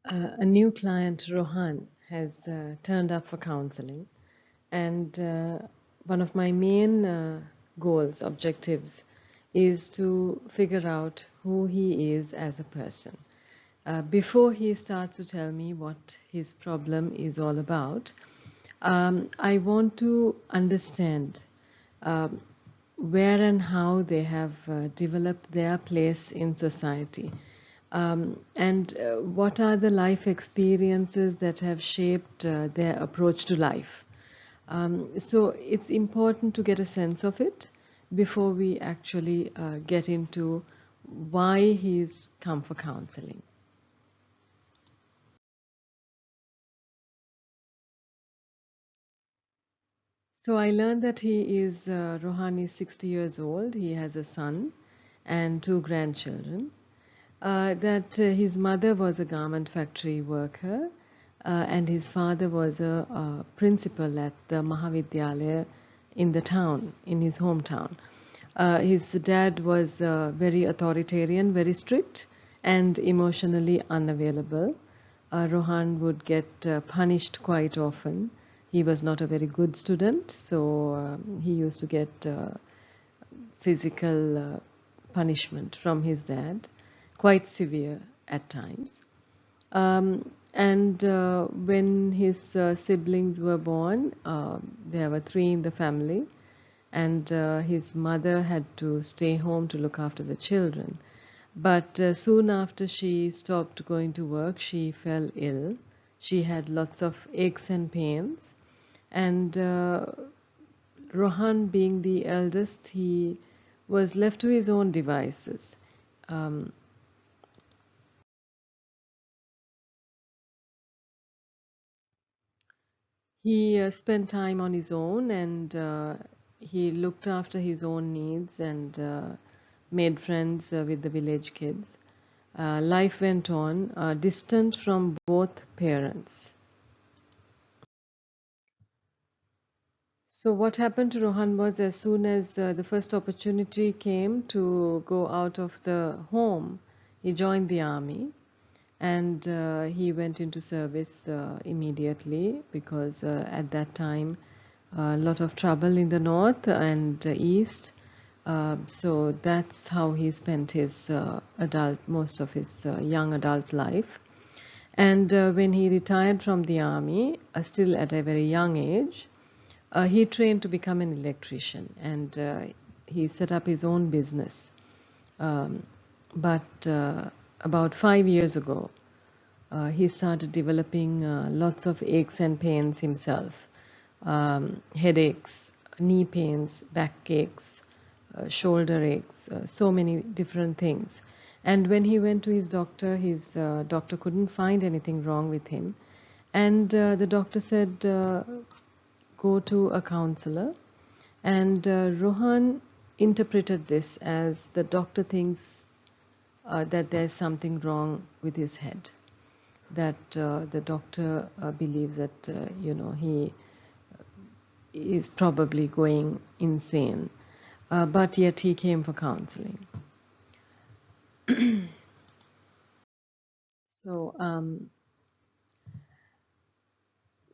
A new client, Rohan, has turned up for counseling, and one of my main goals, objectives, is to figure out who he is as a person. Before he starts to tell me what his problem is all about, I want to understand um, where and how they have developed their place in society. And what are the life experiences that have shaped their approach to life? So it's important to get a sense of it before we actually get into why he's come for counseling. So I learned that Rohan is 60 years old. He has a son and two grandchildren. That his mother was a garment factory worker, and his father was a principal at the Mahavidyalaya in the town, in his hometown. His dad was very authoritarian, very strict, and emotionally unavailable. Rohan would get punished quite often. He was not a very good student, so he used to get physical punishment from his dad, quite severe at times. And when his siblings were born, there were three in the family, and his mother had to stay home to look after the children. But soon after she stopped going to work, she fell ill. She had lots of aches and pains. And Rohan, being the eldest, he was left to his own devices. Um, he spent time on his own, and he looked after his own needs and made friends with the village kids. Life went on, distant from both parents. So what happened to Rohan was, as soon as the first opportunity came to go out of the home, he joined the army, and he went into service immediately, because at that time a lot of trouble in the north and east. So that's how he spent his most of his young adult life. And when he retired from the army, still at a very young age, he trained to become an electrician, and he set up his own business. But about 5 years ago, he started developing lots of aches and pains himself, headaches, knee pains, back aches, shoulder aches, so many different things. And when he went to his doctor couldn't find anything wrong with him. And the doctor said, go to a counselor. And Rohan interpreted this as the doctor thinks that there's something wrong with his head, that the doctor believes that he is probably going insane, but yet he came for counseling. So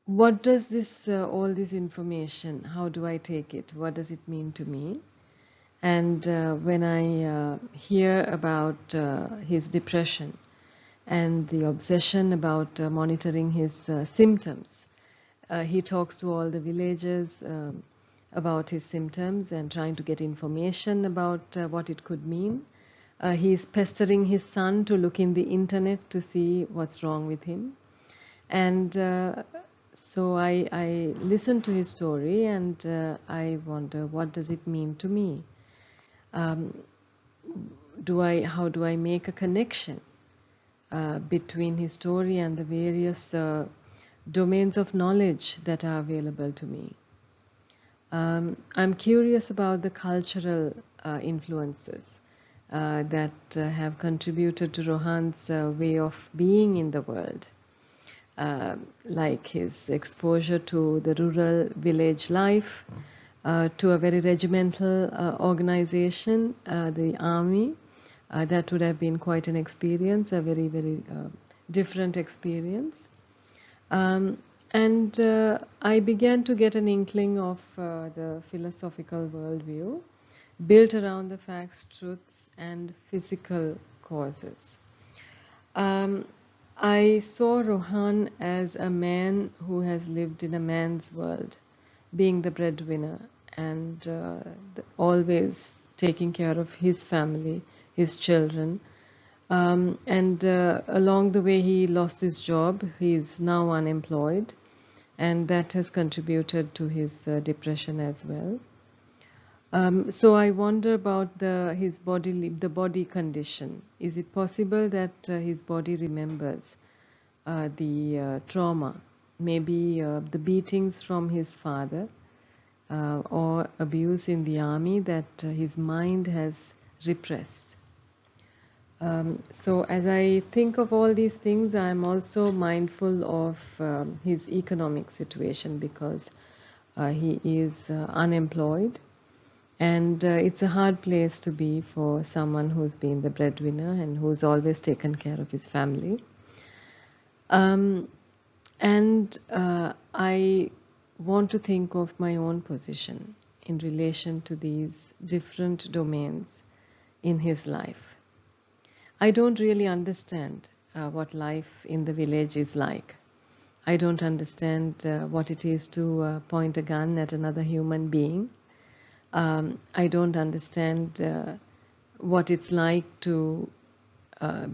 what does all this information, how do I take it, what does it mean to me? And when I hear about his depression and the obsession about monitoring his symptoms, he talks to all the villagers about his symptoms and trying to get information about what it could mean. He's pestering his son to look in the internet to see what's wrong with him. And so I listen to his story, and I wonder, what does it mean to me? How do I make a connection between his story and the various domains of knowledge that are available to me? I'm curious about the cultural influences that have contributed to Rohan's way of being in the world, like his exposure to the rural village life, to a very regimental organization, the army. That would have been quite an experience, a very, very different experience. And I began to get an inkling of the philosophical worldview built around the facts, truths, and physical causes. I saw Rohan as a man who has lived in a man's world, being the breadwinner and always taking care of his family, his children. And along the way, he lost his job. He is now unemployed, and that has contributed to his depression as well. So I wonder about the body condition. Is it possible that his body remembers the trauma, maybe the beatings from his father or abuse in the army that his mind has repressed? So as I think of all these things, I'm also mindful of his economic situation because he is unemployed. And it's a hard place to be for someone who's been the breadwinner and who's always taken care of his family. And I want to think of my own position in relation to these different domains in his life. I don't really understand what life in the village is like. I don't understand what it is to point a gun at another human being. I don't understand what it's like to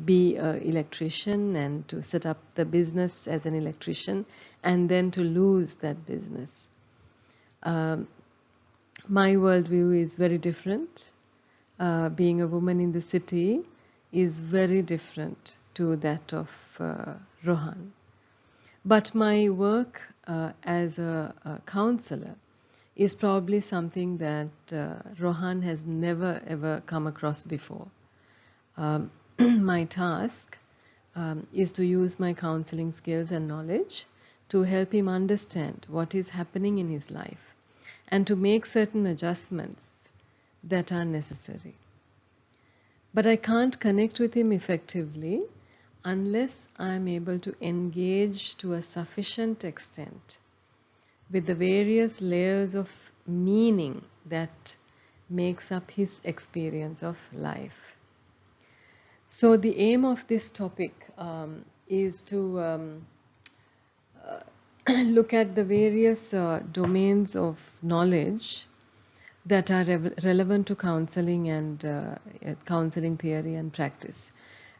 be an electrician and to set up the business as an electrician and then to lose that business. My worldview is very different. Being a woman in the city is very different to that of Rohan. But my work as a counselor is probably something that Rohan has never ever come across before. My task is to use my counseling skills and knowledge to help him understand what is happening in his life and to make certain adjustments that are necessary. But I can't connect with him effectively unless I'm able to engage to a sufficient extent with the various layers of meaning that makes up his experience of life. So the aim of this topic is to look at the various domains of knowledge that are relevant to counseling and counseling theory and practice.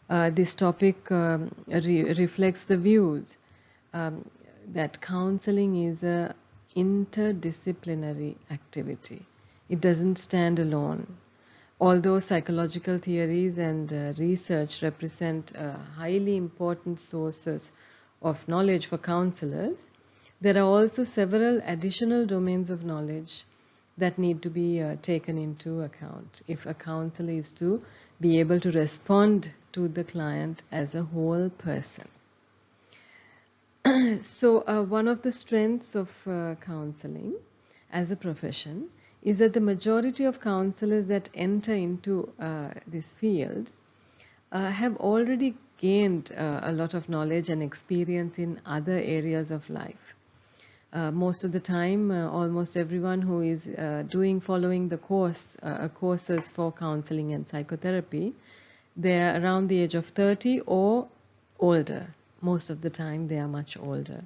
This topic reflects the views that counseling is an interdisciplinary activity. It doesn't stand alone. Although psychological theories and research represent highly important sources of knowledge for counselors, there are also several additional domains of knowledge that need to be taken into account if a counselor is to be able to respond to the client as a whole person. So one of the strengths of counseling as a profession is that the majority of counselors that enter into this field have already gained a lot of knowledge and experience in other areas of life. Most of the time, almost everyone who is following the courses for counseling and psychotherapy, they're around the age of 30 or older. Most of the time, they are much older.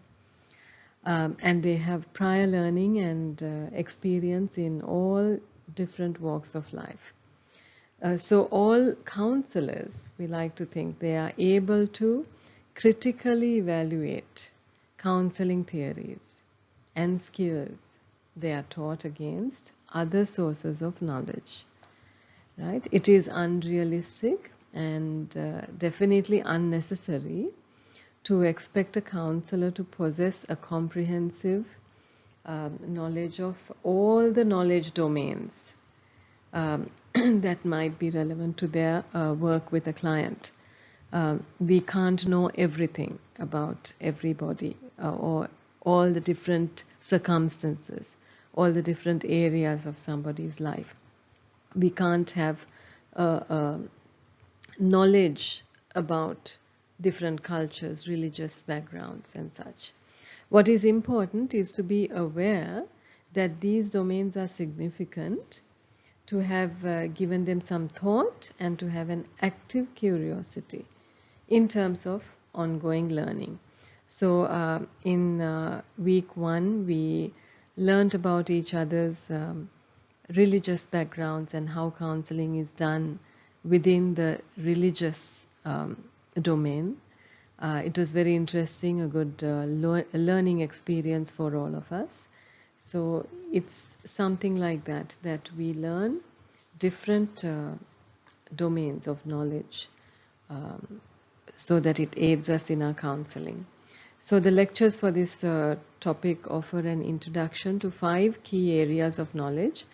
And they have prior learning and experience in all different walks of life. So all counselors, we like to think, they are able to critically evaluate counseling theories and skills they are taught against other sources of knowledge. Right? It is unrealistic and definitely unnecessary to expect a counselor to possess a comprehensive knowledge of all the knowledge domains that might be relevant to their work with a client. We can't know everything about everybody or all the different circumstances, all the different areas of somebody's life. We can't have knowledge about different cultures, religious backgrounds and such. What is important is to be aware that these domains are significant, to have given them some thought, and to have an active curiosity in terms of ongoing learning. So in week 1, we learned about each other's religious backgrounds and how counseling is done within the religious domain. It was very interesting, a good learning experience for all of us. So it's something like that, that we learn different domains of knowledge so that it aids us in our counseling. So the lectures for this topic offer an introduction to 5 key areas of knowledge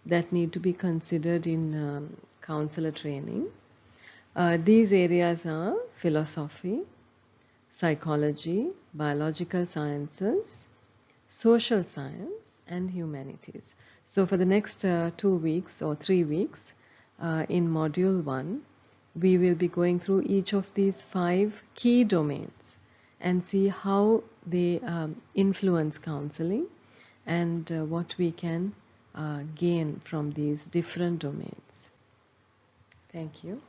that need to be considered in counselor training. These areas are philosophy, psychology, biological sciences, social science, and humanities. So for the next 2 weeks or 3 weeks in module 1, we will be going through each of these 5 key domains and see how they influence counseling and what we can gain from these different domains. Thank you.